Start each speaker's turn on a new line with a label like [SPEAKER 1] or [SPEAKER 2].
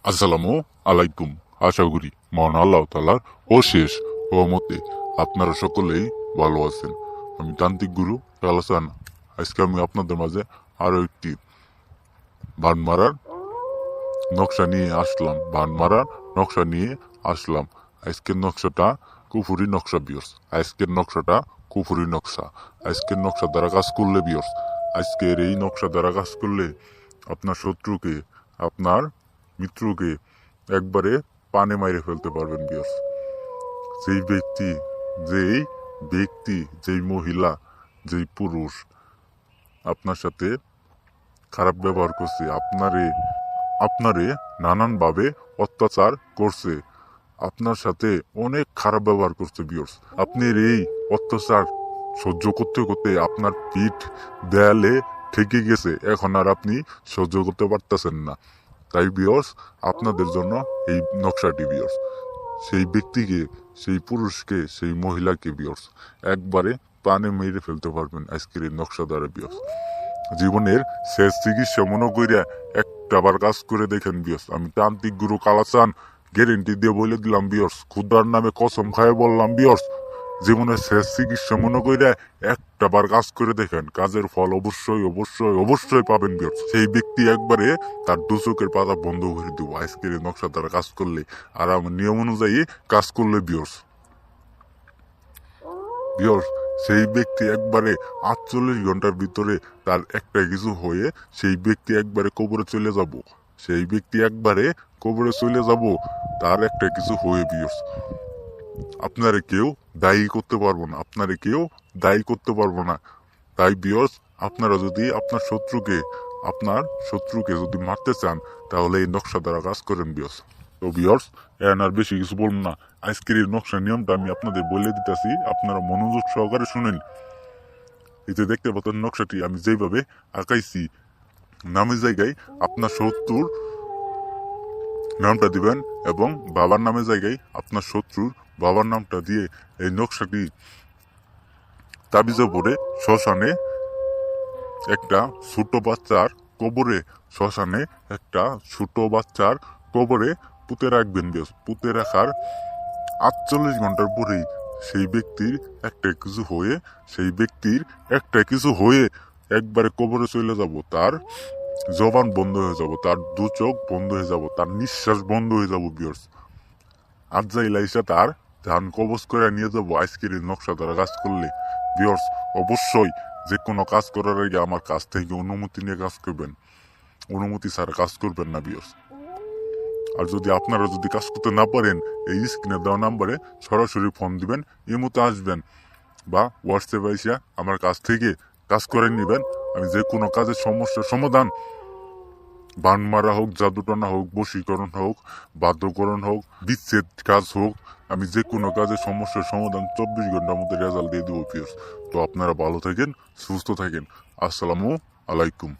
[SPEAKER 1] আসসালামু আলাইকুম। আশা করি মহান আল্লাহ তাআলার অশেষ রহমতে আপনারা সকলেই ভালো আছেন। আমি তান্ত্রিক গুরু কালাচান। আজকে আমি আপনাদের মাঝে আরো একটি বান মারার নকশা নিয়ে আসলাম। আজকের নকশাটা কুফুরি নকশা বিয়র্স। আজকের নকশা দ্বারা কাজ করলে বিয়র্স, আজকের এই নকশা দ্বারা কাজ করলে আপনার শত্রুকে, আপনার মিত্রকে একবারে পানে মাইরে ফেলতে পারবেন বিয়র্স। যেই ব্যক্তি যেই ব্যক্তি যেই মহিলা, যেই পুরুষ আপনার সাথে খারাপ ব্যবহার করছে, আপনারে নানানভাবে অত্যাচার করছে, আপনার সাথে অনেক খারাপ ব্যবহার করছে বিয়র্স, আপনার এই অত্যাচার সহ্য করতে করতে আপনার পিঠ দেয়ালে ঠেকে গেছে, এখন আর আপনি সহ্য করতে পারতেছেন না। তাই বিয়র্স, আপনাদের জন্য এই নকশাটি বিয়র্স। সেই ব্যক্তিকে, সেই পুরুষকে, সেই মহিলাকে বিয়র্স একবারে প্রাণে মেরে ফেলতে পারবেন আজকের এই নকশা দ্বারা বিয়র্স। জীবনের শেষ চিকিৎসা মনে করিয়া একটাবার কাজ করে দেখেন বিয়র্স। আমি তান্ত্রিক গুরু কালাচান গ্যারেন্টি দিয়ে বলে দিলাম বিয়র্স, খুদার নামে কসম খায় বললাম বিয়র্স, জীবনের শেষ চিকিৎসা মনে করিয়া একটাবার কাজ করে দেখেন, কাজের ফল অবশ্যই অবশ্যই অবশ্যই পাবেন বিয়র্স। সেই ব্যক্তি একবারে তার দু চোখের পাতা বন্ধ করে দেবো আজকের এই নকশা দ্বারা কাজ করলে, আর আমার নিয়ম অনুযায়ী কাজ করলে বিয়র্স। সেই ব্যক্তি একবারে 48 ঘন্টার ভিতরে তার একটা কিছু হয়ে সেই ব্যক্তি একবারে কবরে চলে যাব, তার একটা কিছু হয়ে বিয়র্স। আপনারে কেউ দায়ী করতে পারবো না, তাই বিয়র্স, আপনারা যদি আপনার শত্রুকে যদি মারতে চান তাহলে এই নকশা দ্বারা কাজ করেন বিয়র্স। তো বিয়র্স, এখন আর বেশি কিছু বলবো না। আজকের এই নকশার নিয়মটা আমি আপনাদের বলে দিতেছি, আপনারা মনোযোগ সহকারে শুনেন। এই যে দেখতে পাচ্ছেন নকশাটি আমি যেভাবে আঁকাইছি, নামের জায়গায় আপনার শত্রুর নামটা দিবেন এবং বাবার নামের জায়গায় আপনার শত্রুর বাবার নামটা দিয়ে এই নকশাটি তাবিজে পড়ে শ্মশানে একটা ছোট বাচ্চার কবরে পুঁতে রাখবেন। পুঁতে রাখার 48 ঘন্টার পরেই সেই ব্যক্তির একটা কিছু হয়ে একবারে কবরে চলে যাব, তার জবান বন্ধ হয়ে যাব, তার দু চোখ বন্ধ হয়ে যাব, তার নিঃশ্বাস বন্ধ হয়ে যাব বিয়র্স। আজ্জাইলাইসা তার ধান কবজ করে নিয়ে যাবো আজকের এই নকশা দ্বারা কাজ করলে বিয়র্স। অবশ্যই যে কোনো কাজ করার আগে আমার কাছ থেকে অনুমতি নিয়ে কাজ করবেন, অনুমতি ছাড়া কাজ করবেন না বিয়র্স। আর যদি আপনারা কাজ করতে না পারেন, এই স্ক্রিনে দেওয়া নাম্বারে সরাসরি ফোন দিবেন, ইমোতে আসবেন বা হোয়াটসঅ্যাপে এসে আমার কাছ থেকে কাজ করে নেবেন। আমি যে কোনো কাজের সমস্যার সমাধান, বান মারা হোক, জাদুটনা হোক, বশীকরণ হোক, বাধ্যকরণ হোক, বিচ্ছেদ কাজ হোক, আমি যে কোনো কাজের সমস্যার সমাধান 24 ঘন্টার মধ্যে রেজাল্ট দিয়ে দেবো পিয়ার্স। তো আপনারা ভালো থাকেন, সুস্থ থাকেন। আসসালামু আলাইকুম।